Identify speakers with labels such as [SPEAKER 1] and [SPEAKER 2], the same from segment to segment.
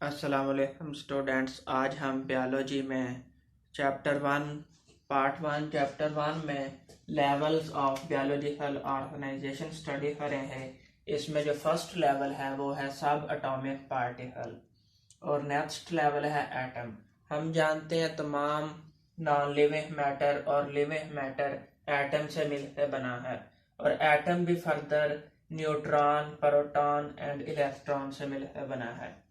[SPEAKER 1] अस्सलाम वालेकुम स्टूडेंट्स। आज हम बायोलॉजी में चैप्टर वन में levels of biological organization study करें हैं। इसमें जो फर्स्ट लेवल है वो है सब एटॉमिक पार्टिकल और नेक्स्ट लेवल है एटम। हम जानते हैं तमाम नॉन लिविंग मैटर और लिविंग मैटर एटम से मिलकर बना है और एटम भी further neutron, proton and electron से मिलकर बना है।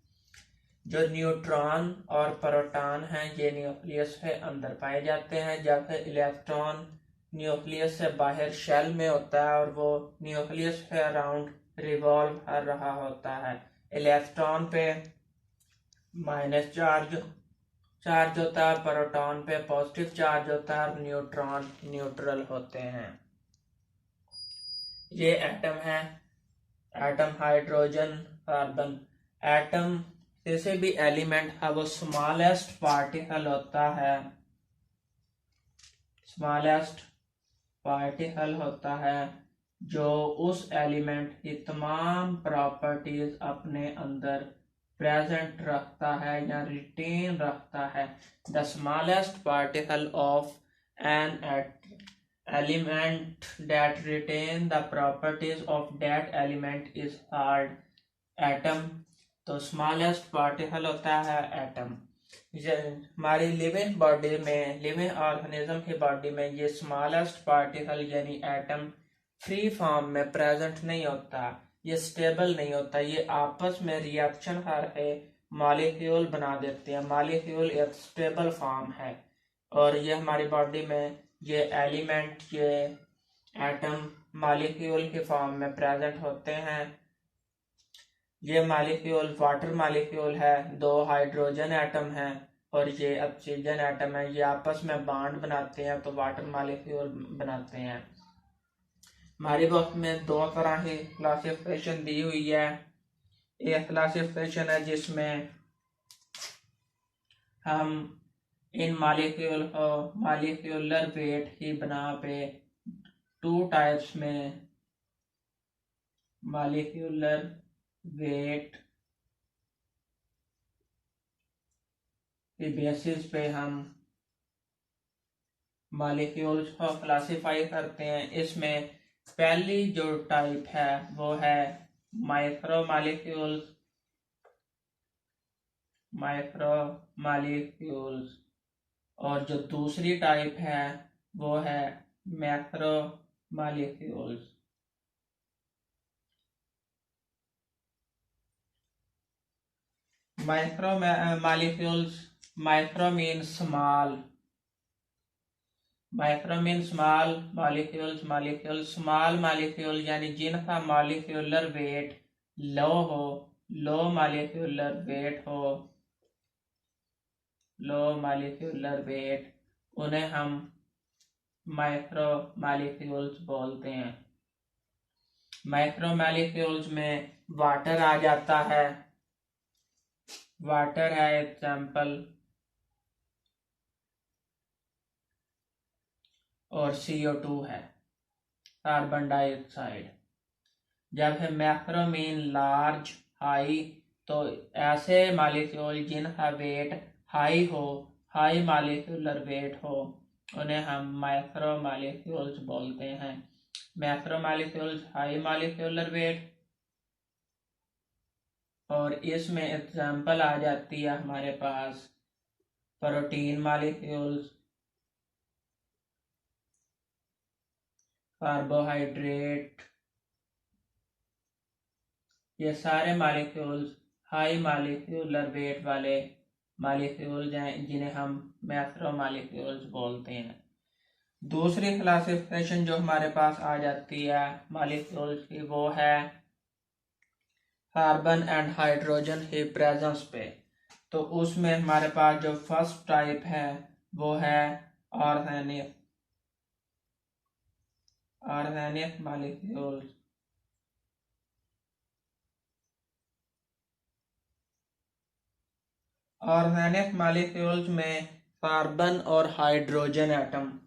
[SPEAKER 1] जो न्यूट्रॉन और प्रोटॉन हैं ये न्यूक्लियस के अंदर पाए जाते हैं, जबकि इलेक्ट्रॉन न्यूक्लियस से बाहर शेल में होता है और वो न्यूक्लियस के अराउंड रिवॉल्व कर रहा होता है। इलेक्ट्रॉन पे माइनस चार्ज होता है, प्रोटॉन पे पॉजिटिव चार्ज होता है और न्यूट्रॉन न्यूट्रल होते हैं। ये एटम है। Atom hydrogen, carbon. एटम जैसे भी एलिमेंट है वो स्मॉलेस्ट पार्टिकल होता है, स्मॉलेस्ट पार्टिकल होता है जो उस एलिमेंट की तमाम प्रॉपर्टीज अपने अंदर प्रेजेंट रखता है या रिटेन रखता है। The smallest particle of an element that retain the properties of that element is called atom। तो स्मॉलेस्ट पार्टिकल होता है एटम। हमारी लिविंग बॉडी में, लिविंग ऑर्गेनिज्म की बॉडी में ये स्मॉलेस्ट पार्टिकल यानी एटम फ्री फॉर्म में प्रेजेंट नहीं होता, ये स्टेबल नहीं होता, ये आपस में रिएक्शन करके मॉलिक्यूल बना देते हैं। मॉलिक्यूल एक स्टेबल फॉर्म है और ये हमारी बॉडी में ये एलिमेंट, ये एटम मॉलिक्यूल के फॉर्म में प्रेजेंट होते हैं। ये मॉलिक्यूल वाटर मॉलिक्यूल है, दो हाइड्रोजन एटम हैं और ये ऑक्सीजन एटम है। ये आपस में बॉन्ड बनाते हैं तो वाटर मॉलिक्यूल बनाते हैं। हमारी बुक में दो तरह की क्लासिफिकेशन दी हुई है। एक क्लासिफिकेशन है जिसमें हम इन मॉलिक्यूल को मॉलिक्यूलर वेट की बना पे टू टाइप्स में मॉलिक्यूलर वेट की बेसिस पे हम मॉलिक्यूल्स को क्लासिफाई करते हैं। इसमें पहली जो टाइप है वो है माइक्रो मॉलिक्यूल्स और जो दूसरी टाइप है वो है macro molecules. Micro molecules, micro mean small, micro mean small molecules, small molecule यानी जिनका मॉलिक्यूलर वेट लो हो, लो मॉलिक्यूलर वेट हो, लो मॉलिक्यूलर वेट, उन्हें हम माइक्रो मॉलिक्यूल्स बोलते हैं। माइक्रो मॉलिक्यूल्स में वाटर आ जाता है, वाटर है एग्जाम्पल, और CO2 है, कार्बन डाइऑक्साइड। जब है मैक्रो मीन लार्ज, हाई, तो ऐसे मॉलिक्यूल जिनका वेट हाई हो, हाई मॉलिक्यूलर वेट हो, उन्हें हम माइक्रो मॉलिक्यूल्स बोलते हैं। Macro molecules high molecular weight, और इसमें एग्जाम्पल आ जाती है हमारे पास प्रोटीन मॉलिक्यूल्स, कार्बोहाइड्रेट, ये सारे मॉलिक्यूल्स हाई मॉलिक्यूलर वेट वाले मॉलिक्यूल्स हैं जिन्हें हम मैक्रो मॉलिक्यूल्स बोलते हैं। दूसरी क्लासिफिकेशन जो हमारे पास आ जाती है मॉलिक्यूल्स की वो है कार्बन एंड हाइड्रोजन की प्रेजेंस पे। तो उसमें हमारे पास जो फर्स्ट टाइप है वो है ऑर्गेनिक मॉलिक्यूल्स। ऑर्गेनिक मॉलिक्यूल्स में कार्बन और हाइड्रोजन एटम,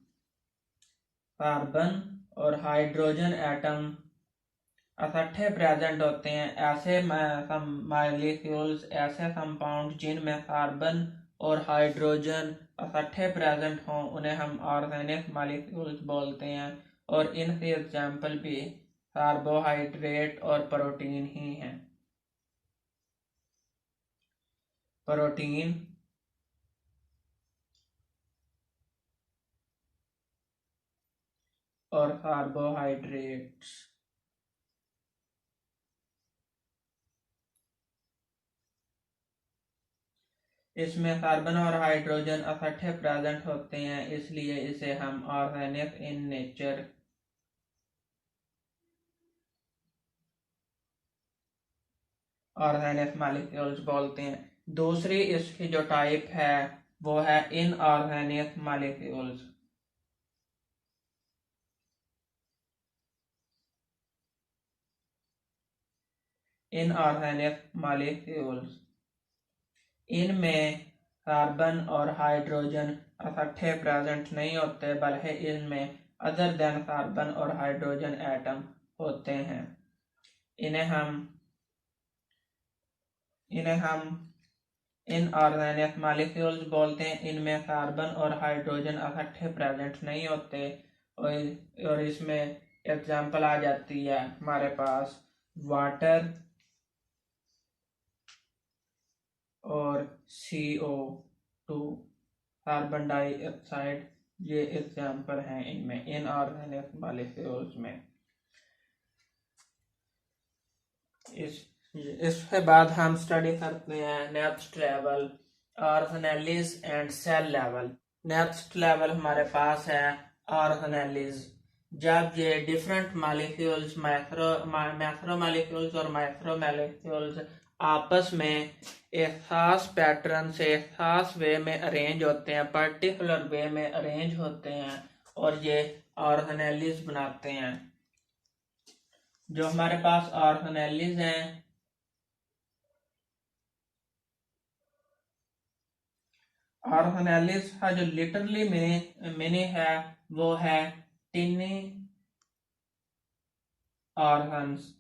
[SPEAKER 1] कार्बन और हाइड्रोजन एटम असट्ठे प्रेजेंट होते हैं ऐसे मालिक्यूल्स, ऐसे कंपाउंड जिनमें कार्बन और हाइड्रोजन असट्ठे प्रेजेंट हों, उन्हें हम ऑर्गेनिक मालिक्यूल्स बोलते हैं। और इनके एग्जाम्पल भी कार्बोहाइड्रेट और प्रोटीन ही हैं। प्रोटीन और कार्बोहाइड्रेट्स। इसमें कार्बन और हाइड्रोजन इकट्ठे प्रेजेंट होते हैं, इसलिए इसे हम organic in nature organic molecules बोलते हैं। दूसरी इसकी जो टाइप है वो है इनऑर्गेनिक मॉलिक्यूल्स। इनऑर्गेनिक मॉलिक्यूल्स, इनमें कार्बन और हाइड्रोजन इकट्ठे प्रेजेंट नहीं होते, बल्कि इनमें अदर देन कार्बन और हाइड्रोजन एटम होते हैं। इन्हें हम इनऑर्गेनिक मॉलिक्यूल्स बोलते हैं। इनमें कार्बन और हाइड्रोजन इकट्ठे प्रेजेंट नहीं होते, और इसमें एग्जांपल आ जाती है हमारे पास वाटर और CO2, कार्बन डाइऑक्साइड, ये एग्जांपल हैं इनमें इनऑर्गेनिक मॉलिक्यूल्स में। इसके बाद हम स्टडी करते हैं next level, organelles and cell level. Next level हमारे पास है ऑर्गेनेलिज। जब ये डिफरेंट मॉलिक्यूल्स, मैक्रो मॉलिक्यूल्स और माइक्रो मॉलिक्यूल्स आपस में एक खास पैटर्न से एक खास वे में अरेंज होते हैं, पर्टिकुलर वे में अरेंज होते हैं, और ये ऑर्गेनेलिज बनाते हैं। जो हमारे पास ऑर्गेनेलिज हैं, ऑर्गेनेलिज का जो लिटरली मीनिंग है वो है टिनी ऑर्गन्स।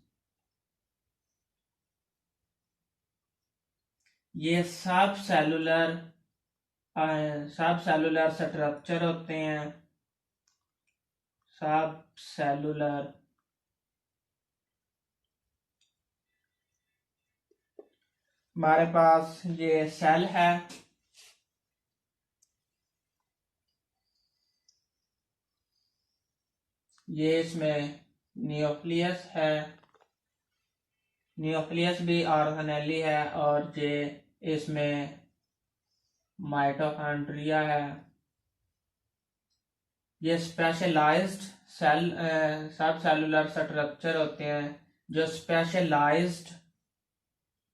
[SPEAKER 1] ये सब सेलुलर स्ट्रक्चर होते हैं, सब सेलुलर। हमारे पास ये सेल है, ये इसमें न्यूक्लियस है, न्यूक्लियस भी ऑर्गेनेली है, और ये इसमें माइटोकॉन्ड्रिया है। ये स्पेशलाइज्ड सेल सब सेलुलर स्ट्रक्चर होते हैं, जो स्पेशलाइज्ड,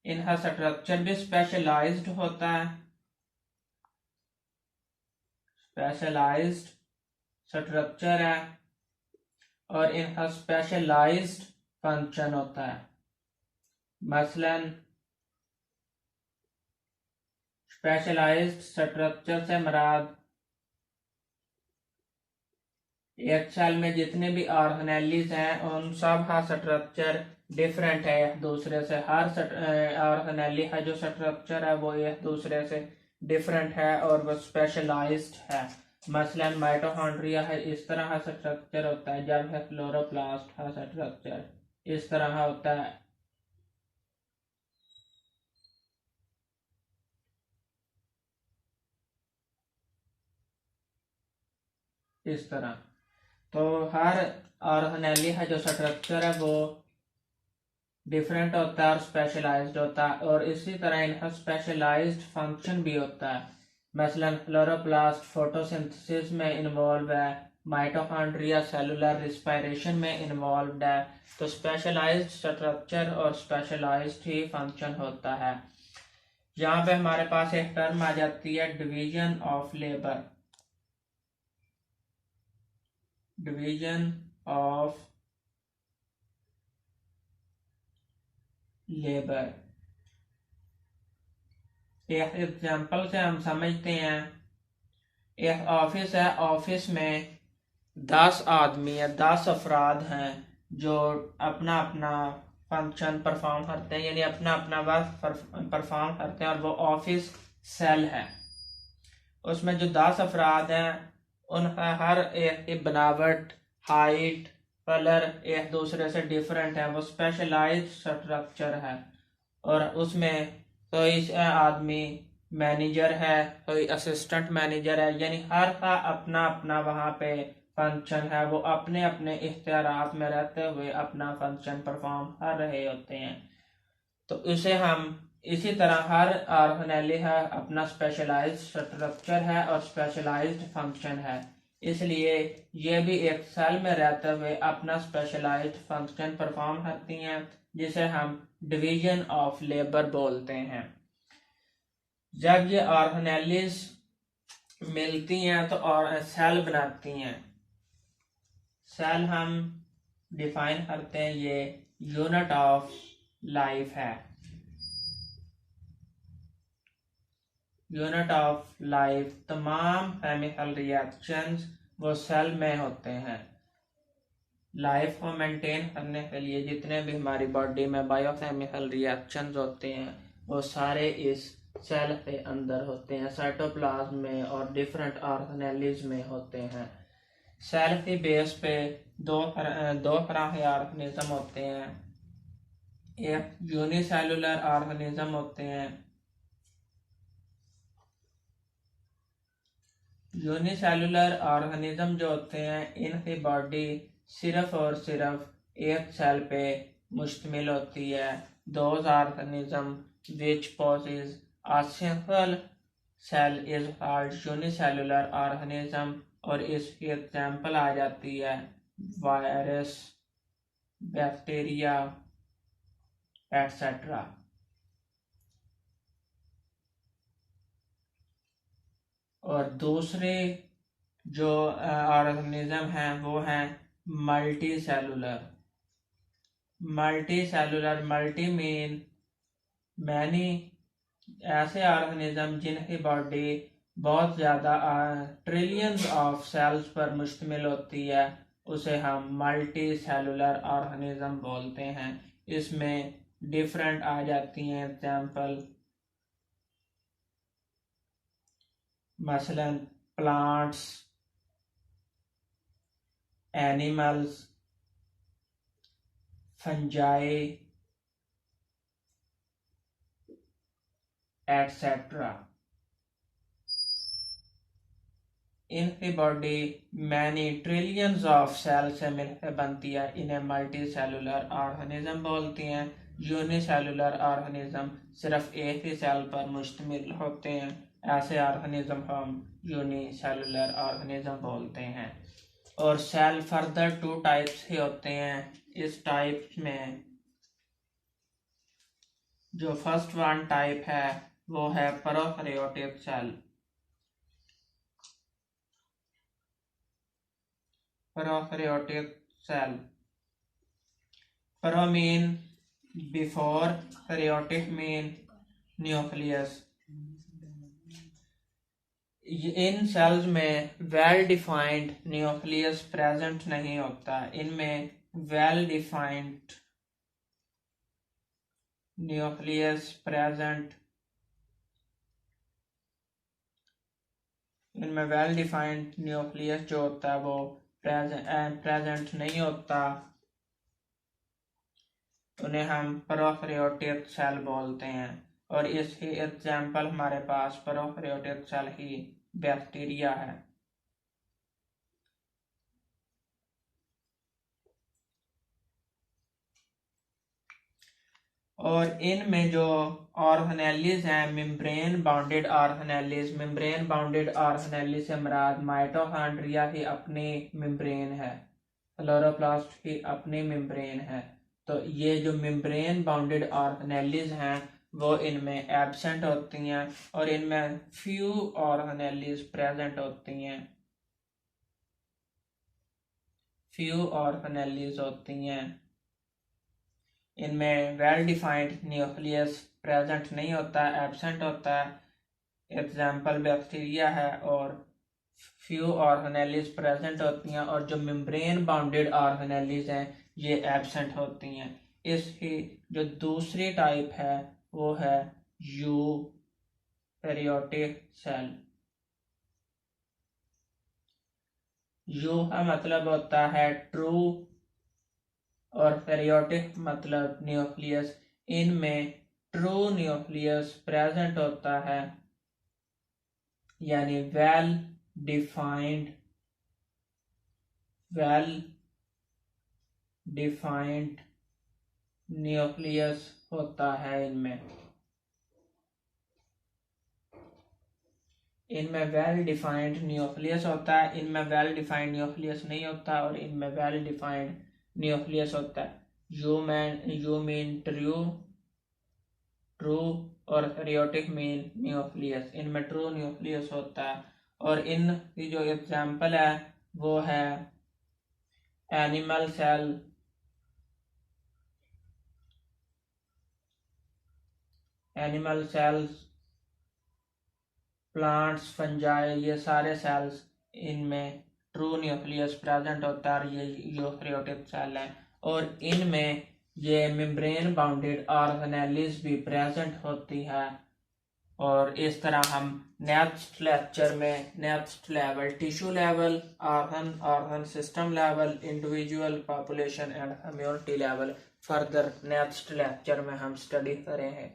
[SPEAKER 1] इनका स्ट्रक्चर भी स्पेशलाइज्ड होता है, स्पेशलाइज्ड स्ट्रक्चर है, और इनका स्पेशलाइज्ड फंक्शन होता है। मसलन स्पेशलाइज्ड स्ट्रक्चर से मुराद एक सेल में जितने भी ऑर्गेनेलिज हैं उन सब का स्ट्रक्चर डिफरेंट है एक दूसरे से। हर ऑर्गेनेली का जो स्ट्रक्चर है वो एक दूसरे से डिफरेंट है और वो स्पेशलाइज्ड है। मसलन माइटोकॉन्ड्रिया है, इस तरह का स्ट्रक्चर होता है, जब है क्लोरोप्लास्ट का स्ट्रक्चर इस तरह का होता है। इस तरह तो हर ऑर्गेनेली का जो स्ट्रक्चर है वो डिफरेंट होता है और स्पेशलाइज्ड होता है, और इसी तरह इनका स्पेशलाइज्ड फंक्शन भी होता है। मसलन क्लोरोप्लास्ट फोटोसिंथेसिस में इन्वॉल्व है, माइटोकॉन्ड्रिया सेलुलर रिस्पायरेशन में इन्वॉल्व है। तो स्पेशलाइज्ड स्ट्रक्चर और स्पेशलाइज्ड ही फंक्शन होता है। यहाँ पे हमारे पास एक टर्म आ जाती है division of labour. Division of labour, एक एग्जांपल से हम समझते हैं। एक ऑफिस है, ऑफिस में 10 आदमी है, 10 अफराद हैं जो अपना अपना फंक्शन परफॉर्म करते हैं, यानी अपना अपना वर्क परफॉर्म करते हैं, और वो ऑफिस सेल है। उसमें जो 10 अफराद हैं उनका हर एक की बनावट, हाइट, कलर एक दूसरे से डिफरेंट है, वो स्पेशलाइज्ड स्ट्रक्चर है। और उसमें कोई आदमी मैनेजर है, कोई असिस्टेंट मैनेजर है, यानी हर का अपना अपना वहाँ पे फंक्शन है। वो अपने अपने इख्तियारात में रहते हुए अपना फंक्शन परफॉर्म कर रहे होते हैं। तो इसे हम इसी तरह हर ऑर्गेनेली है अपना स्पेशलाइज्ड स्ट्रक्चर है और स्पेशलाइज्ड फंक्शन है, इसलिए ये भी एक सेल में रहते हुए अपना स्पेशलाइज्ड फंक्शन परफॉर्म करती हैं, जिसे हम डिवीजन ऑफ लेबर बोलते हैं। जब ये ऑर्गेनेलीज मिलती हैं तो और सेल बनाती हैं। सेल हम डिफाइन करते हैं, ये यूनिट ऑफ लाइफ है। यूनिट ऑफ लाइफ तमाम केमिकल रिएक्शंस वो सेल में होते हैं। लाइफ को मेंटेन करने के लिए जितने भी हमारी बॉडी में बायोकेमिकल रिएक्शंस होते हैं वो सारे इस सेल के अंदर होते हैं, साइटोप्लाज्म में और डिफरेंट ऑर्गेनेलीज में होते हैं। सेल की बेस पे दो तरह के ऑर्गेनिज्म होते हैं। एक यूनिसेलुलर ऑर्गेनिज्म होते हैं। यूनिसेलुलर ऑर्गेनिज्म जो होते हैं इनकी बॉडी सिर्फ और सिर्फ एक सेल पे मुश्तमिल होती है। Those organism which possess a single cell is called unicellular organism, और इसकी एग्जांपल आ जाती है वायरस, बैक्टीरिया एटसेट्रा। और दूसरे जो ऑर्गेनिज्म हैं वो हैं multi cellular. Multi mean many ऐसे ऑर्गेनिज्म जिनकी बॉडी बहुत ज़्यादा ट्रिलियंस ऑफ सेल्स पर मुश्तमिल होती है, उसे हम मल्टी सेलुलर ऑर्गेनिज्म बोलते हैं। इसमें डिफरेंट आ जाती हैं एग्जाम्पल, मसलन प्लांट्स, एनिमल्स, फंजाई एटसेट्रा। इनकी body many trillions of cell से मिलकर बनती है, इन्हें मल्टी सेलुलर ऑर्गेनिज्म बोलती हैं। यूनिसेलुलर ऑर्गेनिज्म सिर्फ एक ही सेल पर मुश्तमिल होते हैं, ऐसे ऑर्गेनिज्म हम यूनिसेलुलर ऑर्गेनिज्म बोलते हैं। और सेल फर्दर 2 टाइप्स ही होते हैं। इस टाइप में जो फर्स्ट वन टाइप है वो है prokaryotic cell. Prokaryotic cell, pro mean before, karyotic mean nucleus. इन सेल्स में वेल डिफाइंड न्यूक्लियस प्रेजेंट नहीं होता। इनमें वेल डिफाइंड न्यूक्लियस प्रेजेंट इनमें वेल डिफाइंड न्यूक्लियस जो होता है वो प्रेजेंट नहीं होता। उन्हें हम प्रोकैरियोटिक सेल बोलते हैं। और इसकी एग्जाम्पल हमारे पास प्रोकैरियोटिक सेल ही बैक्टीरिया है। और इनमें जो ऑर्गेनेलीज हैं membrane bounded organelles. Membrane bounded organelles से मुराद माइटोकॉन्ड्रिया की अपनी मेम्ब्रेन है, क्लोरोप्लास्ट की अपनी मेम्ब्रेन है। तो ये जो मेम्ब्रेन बाउंडेड ऑर्गेनेलीज हैं वो इनमें एब्सेंट होती हैं और इनमें फ्यू ऑर्गेनेलीज प्रेजेंट होती हैं। फ्यू ऑर्गेनेलीज होती हैं। इनमें वेल डिफाइंड न्यूक्लियस प्रेजेंट नहीं होता, एब्सेंट होता है। एग्जाम्पल बैक्टीरिया है। और फ्यू ऑर्गेनेलीज प्रेजेंट होती हैं। और जो मेम्ब्रेन बाउंडेड ऑर्गेनेलीज हैं ये एब्सेंट होती हैं। इसकी जो दूसरी टाइप है वो है यूकैरियोटिक सेल। यू का मतलब होता है ट्रू और कैरियोटिक मतलब न्यूक्लियस। इनमें ट्रू न्यूक्लियस प्रेजेंट होता है, यानी वेल डिफाइंड न्यूक्लियस होता है। इनमें वेल डिफाइंड न्यूक्लियस होता है, इनमें वेल डिफाइंड न्यूक्लियस नहीं होता, और इनमें वेल डिफाइंड न्यूक्लियस होता है। यू मीन ट्रू और कैरियोटिक मीन न्यूक्लियस। इनमें ट्रू न्यूक्लियस होता है, और इनकी जो एग्जाम्पल है वो है एनिमल सेल्स, प्लांट्स, फंजाई, ये सारे सेल्स इनमें ट्रू न्यूक्लियस प्रेजेंट होता है, और ये यूकैरियोटिक सेल है। और इनमें ये मेम्ब्रेन बाउंडेड ऑर्गेनेलिस भी प्रेजेंट होती है। और इस तरह हम नेक्स्ट लेक्चर में next level, tissue level, organ system level, individual, population and community level further next lecture में हम स्टडी करेंगे।